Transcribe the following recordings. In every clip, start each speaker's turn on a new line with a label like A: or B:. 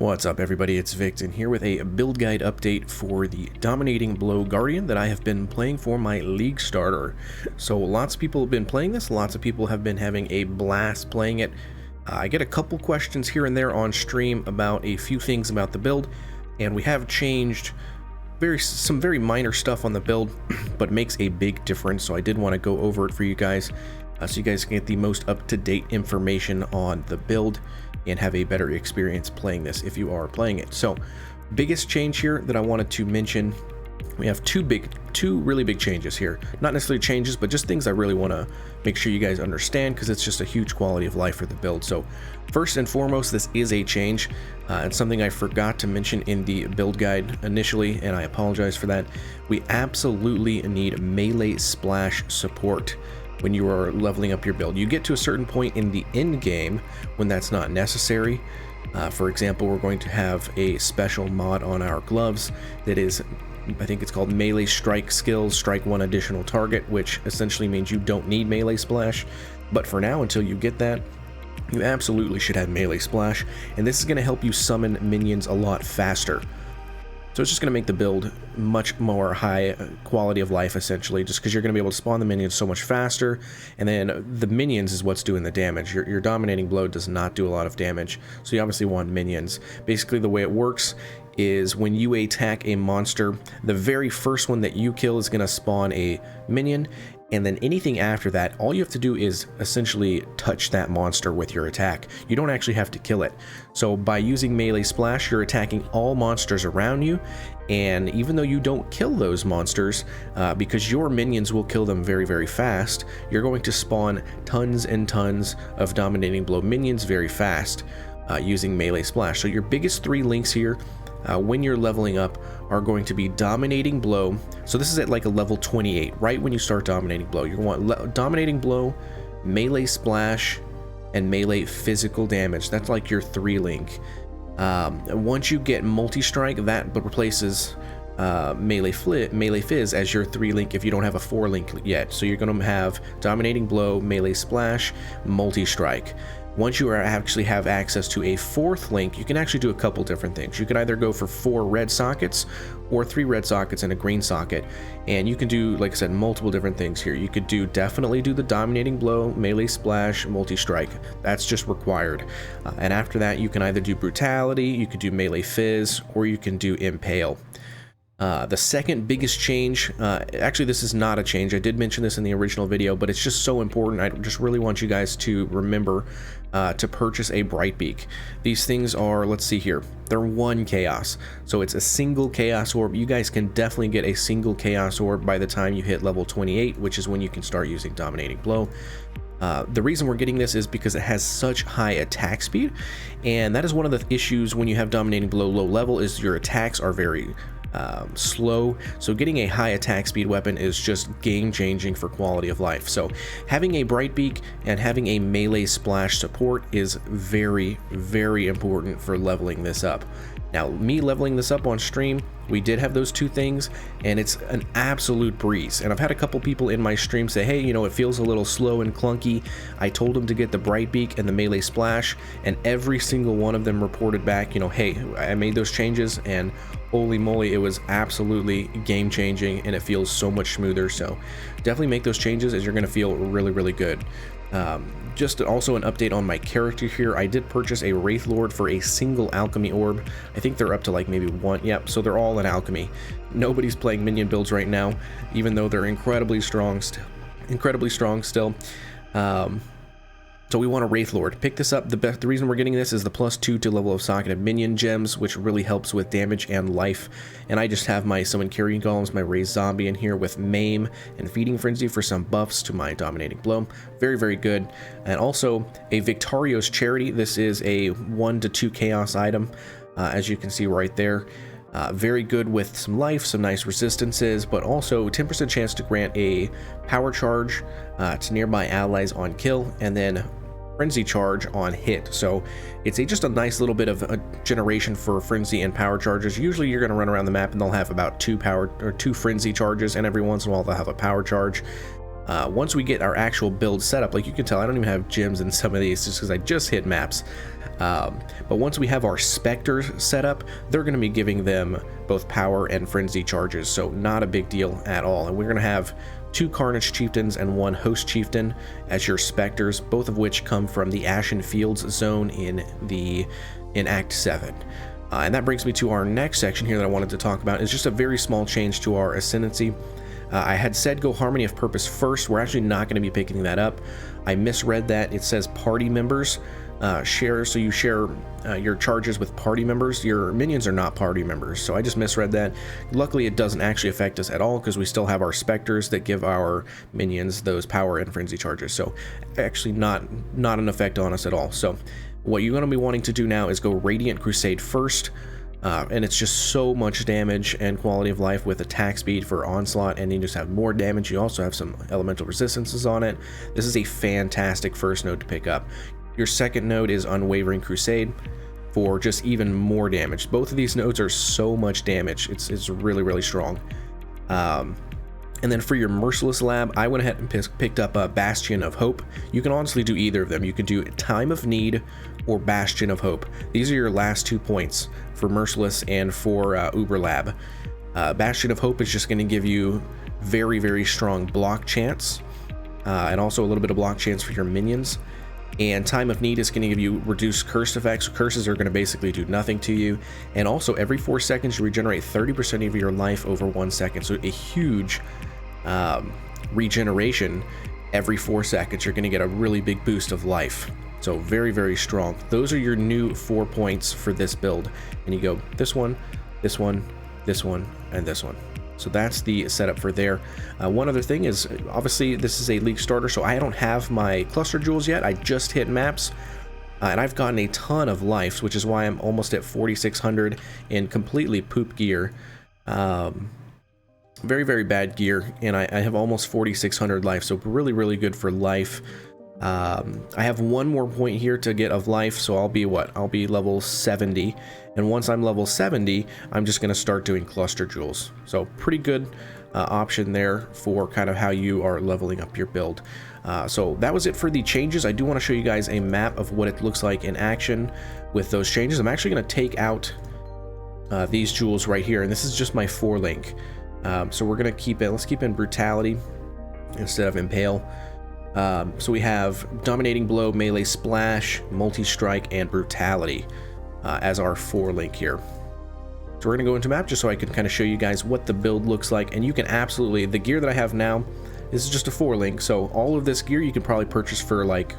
A: What's up everybody, it's Vic, and here with a build guide update for the Dominating Blow Guardian that I have been playing for my League starter. So lots of people have been playing this, lots of people have been having a blast playing it. I get a couple questions here and there on stream about a few things about the build, and we have changed some very minor stuff on the build, but makes a big difference, so I did want to go over it for you guys, so you guys can get the most up-to-date information on the build and have a better experience playing this if you are playing it. So biggest change here that I wanted to mention, we have two really big changes here. Not necessarily changes, but just things I really want to make sure you guys understand, because it's just a huge quality of life for the build. So first and foremost, this is a change, and something I forgot to mention in the build guide initially, and I apologize for that. We absolutely need melee splash support when you are leveling up your build. You get to a certain point in the end game when that's not necessary. For example, we're going to have a special mod on our gloves that is, I think it's called melee strike skills, strike one additional target, which essentially means you don't need melee splash. But for now, until you get that, you absolutely should have melee splash, and this is going to help you summon minions a lot faster. So it's just going to make the build much more high quality of life, essentially, just because you're going to be able to spawn the minions so much faster, and then the minions is what's doing the damage. Your dominating blow does not do a lot of damage, so you obviously want minions. Basically, the way it works is when you attack a monster, the very first one that you kill is going to spawn a minion, and then anything after that, all you have to do is essentially touch that monster with your attack. You don't actually have to kill it. So by using melee splash, you're attacking all monsters around you, and even though you don't kill those monsters, because your minions will kill them very, very fast, you're going to spawn tons and tons of dominating blow minions very fast using melee splash. So your biggest three links here when you're leveling up are going to be dominating blow. So this is at like a level 28, right when you start dominating blow. You want dominating blow, melee splash, and melee physical damage. That's like your three link. Once you get multi-strike, that replaces melee fizz as your three link if you don't have a four link yet. So you're going to have dominating blow, melee splash, multi-strike. Once you actually have access to a fourth link, you can actually do a couple different things. You can either go for 4 red sockets or 3 red sockets and a green socket, and you can do, like I said, multiple different things here. You could definitely do the dominating blow, melee splash, multi-strike. That's just required. And after that, you can either do brutality, you could do melee fizz, or you can do impale. The second biggest change, actually this is not a change, I did mention this in the original video, but it's just so important. I just really want you guys to remember to purchase a Brightbeak. These things are, let's see here, they're 1 chaos, so it's a single chaos orb. You guys can definitely get a single chaos orb by the time you hit level 28, which is when you can start using dominating blow. The reason we're getting this is because it has such high attack speed, and that is one of the issues when you have dominating blow low level, is your attacks are very slow. So getting a high attack speed weapon is just game changing for quality of life. So having a Brightbeak and having a melee splash support is very, very important for leveling this up. Now, me leveling this up on stream, we did have those two things, and it's an absolute breeze. And I've had a couple people in my stream say, hey, you know, it feels a little slow and clunky. I told them to get the Brightbeak and the melee splash, and every single one of them reported back, you know, hey, I made those changes, and holy moly, it was absolutely game changing, and it feels so much smoother. So definitely make those changes, as you're going to feel really, really good. Just also an update on my character here. I did purchase a Wraith Lord for a single alchemy orb. I think they're up to like maybe 1. Yep, so they're all in alchemy. Nobody's playing minion builds right now, even though they're incredibly strong still. So we want a Wraith Lord. Pick this up. The reason we're getting this is the +2 to level of socket of minion gems, which really helps with damage and life. And I just have my summon carrying golems, my raised zombie in here with maim and feeding frenzy for some buffs to my dominating blow. Very, very good. And also a Victorio's Charity. This is a 1 to 2 chaos item, as you can see right there. Very good with some life, some nice resistances, but also 10% chance to grant a power charge to nearby allies on kill, and then frenzy charge on hit. So it's just a nice little bit of a generation for frenzy and power charges. Usually you're going to run around the map and they'll have about 2 frenzy charges, and every once in a while they'll have a power charge. Once we get our actual build set up, like you can tell, I don't even have gyms in some of these just because I just hit maps. But once we have our specters set up, they're going to be giving them both power and frenzy charges, so not a big deal at all. And we're going to have 2 Carnage Chieftains and 1 Host Chieftain as your specters, both of which come from the Ashen Fields zone in Act 7. And that brings me to our next section here that I wanted to talk about. It's just a very small change to our Ascendancy. I had said go Harmony of Purpose first. We're actually not going to be picking that up. I misread that. It says party members share, so you share your charges with party members. Your minions are not party members, so I just misread that. Luckily, it doesn't actually affect us at all because we still have our specters that give our minions those power and frenzy charges. So actually not an effect on us at all. So what you're going to be wanting to do now is go Radiant Crusade first. And it's just so much damage and quality of life with attack speed for onslaught, and you just have more damage. You also have some elemental resistances on it. This is a fantastic first node to pick up. Your second node is Unwavering Crusade for just even more damage. Both of these nodes are so much damage. It's really, really strong. And then for your Merciless Lab, I went ahead and picked up a Bastion of Hope. You can honestly do either of them. You can do Time of Need or Bastion of Hope. These are your last 2 points for Merciless and for Uber Lab. Bastion of Hope is just going to give you very, very strong block chance, and also a little bit of block chance for your minions. And Time of Need is going to give you reduced curse effects. Curses are going to basically do nothing to you. And also every 4 seconds you regenerate 30% of your life over 1 second. So a huge regeneration every 4 seconds. You're going to get a really big boost of life. So very, very strong. Those are your new 4 points for this build. And you go this one, this one, this one, and this one. So that's the setup for there. One other thing is, obviously this is a league starter, so I don't have my cluster jewels yet. I just hit maps, and I've gotten a ton of lives, which is why I'm almost at 4,600 in completely poop gear. Very, very bad gear, and I have almost 4,600 life, so really, really good for life. I have 1 more point here to get of life, so I'll be what? I'll be level 70, and once I'm level 70, I'm just going to start doing cluster jewels. So pretty good option there for kind of how you are leveling up your build. So that was it for the changes. I do want to show you guys a map of what it looks like in action with those changes. I'm actually going to take out these jewels right here, and this is just my 4-link. So we're going to keep it, let's keep in Brutality instead of Impale. So we have Dominating Blow, Melee Splash, Multi-Strike, and Brutality as our 4-link here. So we're going to go into map just so I can kind of show you guys what the build looks like. And you can absolutely, the gear that I have now, this is just a 4-link. So all of this gear you can probably purchase for like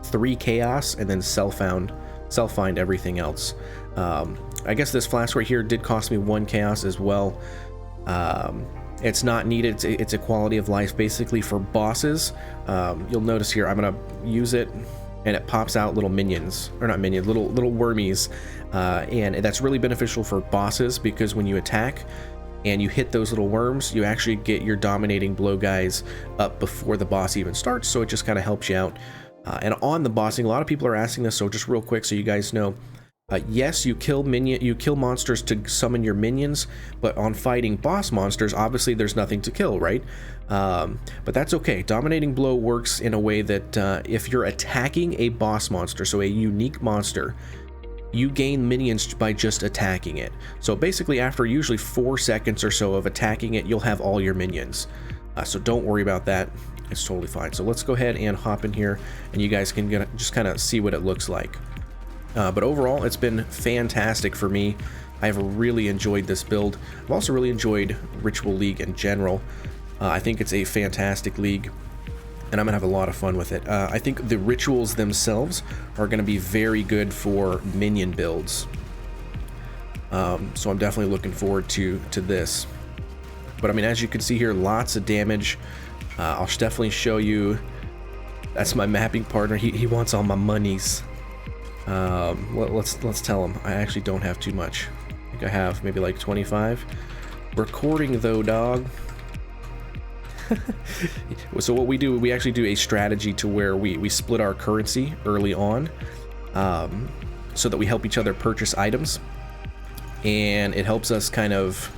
A: 3 chaos and then self-find everything else. I guess this flask right here did cost me 1 chaos as well. It's not needed. It's a quality of life basically for bosses. You'll notice here I'm gonna use it and it pops out little minions, or not minions, little wormies, and that's really beneficial for bosses because when you attack and you hit those little worms, you actually get your Dominating Blow guys up before the boss even starts, so it just kind of helps you out. And on the bossing, a lot of people are asking this, so just real quick so you guys know, yes, you kill monsters to summon your minions, but on fighting boss monsters, obviously there's nothing to kill, right? But that's okay. Dominating Blow works in a way that if you're attacking a boss monster, so a unique monster, you gain minions by just attacking it. So basically after usually 4 seconds or so of attacking it, you'll have all your minions. So don't worry about that. It's totally fine. So let's go ahead and hop in here and you guys can just kind of see what it looks like. But overall, it's been fantastic for me. I've really enjoyed this build. I've also really enjoyed Ritual League in general. I think it's a fantastic league, and I'm going to have a lot of fun with it. I think the rituals themselves are going to be very good for minion builds. So I'm definitely looking forward to this. But I mean, as you can see here, lots of damage. I'll definitely show you. That's my mapping partner. He wants all my monies. Let's tell him I actually don't have too much. I think I have maybe like 25. Recording though, dog. So what we do, we actually do a strategy to where we split our currency early on, so that we help each other purchase items, and it helps us kind of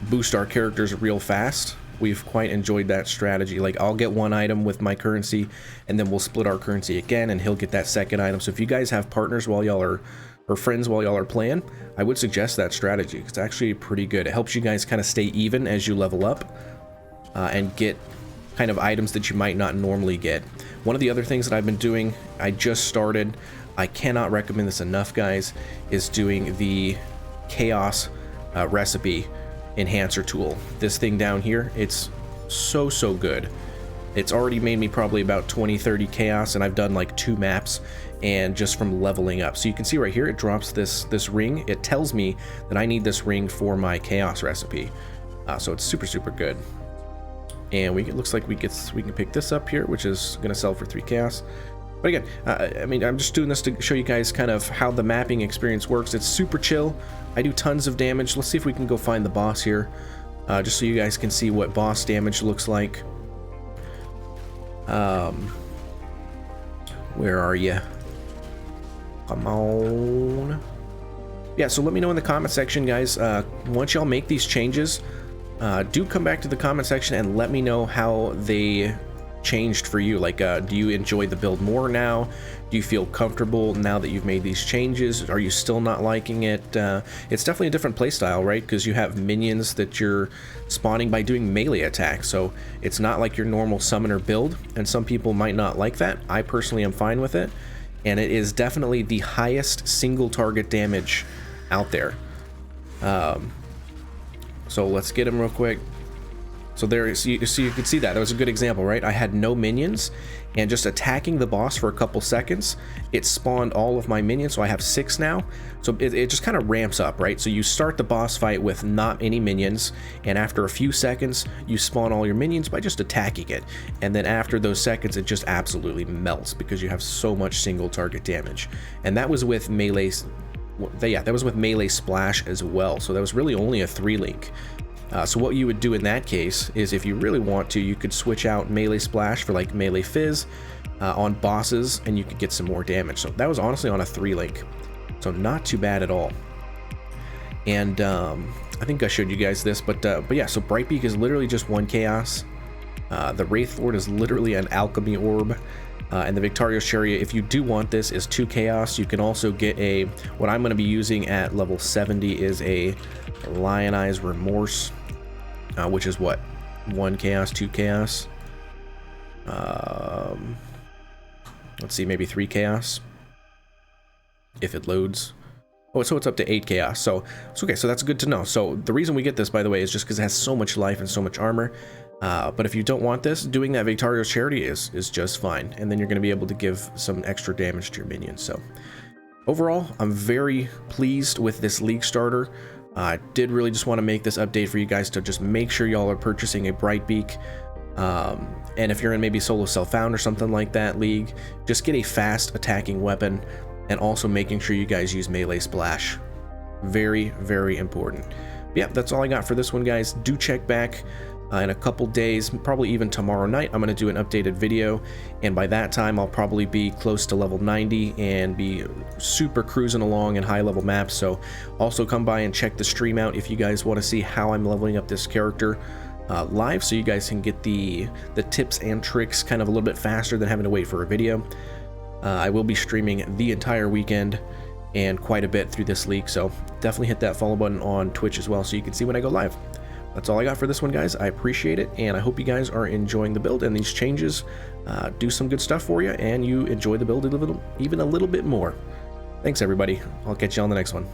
A: boost our characters real fast. We've quite enjoyed that strategy. Like, I'll get one item with my currency, and then we'll split our currency again, and he'll get that second item. So if you guys have partners while y'all are, or friends while y'all are playing, I would suggest that strategy. It's actually pretty good. It helps you guys kind of stay even as you level up and get kind of items that you might not normally get. One of the other things that I've been doing, I just started, I cannot recommend this enough, guys, is doing the chaos recipe enhancer tool. This thing down here, it's so good. It's already made me probably about 20-30 chaos, and I've done like 2 maps, and just from leveling up. So you can see right here, it drops this ring. It tells me that I need this ring for my chaos recipe. So it's super good. And it looks like we can pick this up here, which is going to sell for 3 chaos. But again, I mean, I'm just doing this to show you guys kind of how the mapping experience works. It's super chill. I do tons of damage. Let's see if we can go find the boss here, just so you guys can see what boss damage looks like. Where are you? Come on. Yeah, so let me know in the comment section, guys. Once y'all make these changes, do come back to the comment section and let me know how they changed for you. Like, do you enjoy the build more now? Do you feel comfortable now that you've made these changes? Are you still not liking it? It's definitely a different playstyle, right? Because you have minions that you're spawning by doing melee attacks, so it's not like your normal summoner build, and some people might not like that. I personally am fine with it, and it is definitely the highest single target damage out there. So let's get him real quick. So there, so you can see that was a good example, right? I had no minions, and just attacking the boss for a couple seconds, it spawned all of my minions, so I have 6 now. So it just kind of ramps up, right? So you start the boss fight with not any minions, and after a few seconds, you spawn all your minions by just attacking it. And then after those seconds, it just absolutely melts because you have so much single target damage. And that was with melee. Yeah, that was with melee splash as well. So that was really only a 3-link. So what you would do in that case is, if you really want to, you could switch out melee splash for like melee fizz on bosses, and you could get some more damage. So that was honestly on a 3-link, so not too bad at all. And I think I showed you guys this, but yeah, so Brightbeak is literally just 1 chaos. The Wraith Lord is literally an alchemy orb. And the Victorious Chariot, if you do want this, is 2 chaos. You can also get what I'm going to be using at level 70 is a Lionized Remorse, which is what, 1 chaos, 2 chaos. Let's see, maybe 3 chaos if it loads. Oh, so it's up to 8 chaos. So it's okay. So that's good to know. So the reason we get this, by the way, is just because it has so much life and so much armor. But if you don't want this, doing that Victorious Charity is just fine, and then you're going to be able to give some extra damage to your minions. So overall, I'm very pleased with this League starter. I did really just want to make this update for you guys to just make sure y'all are purchasing a Brightbeak. And if you're in maybe solo self-found or something like that League, just get a fast attacking weapon, and also making sure you guys use melee splash. Very important. But yeah, that's all I got for this one, guys. Do check back in a couple days, probably even tomorrow night. I'm going to do an updated video, and by that time I'll probably be close to level 90 and be super cruising along in high level maps. So also come by and check the stream out if you guys want to see how I'm leveling up this character live, so you guys can get the tips and tricks kind of a little bit faster than having to wait for a video. I will be streaming the entire weekend and quite a bit through this league, so definitely hit that follow button on Twitch as well so you can see when I go live. That's all I got for this one, guys. I appreciate it, and I hope you guys are enjoying the build, and these changes do some good stuff for you, and you enjoy the build even a little bit more. Thanks, everybody. I'll catch you on the next one.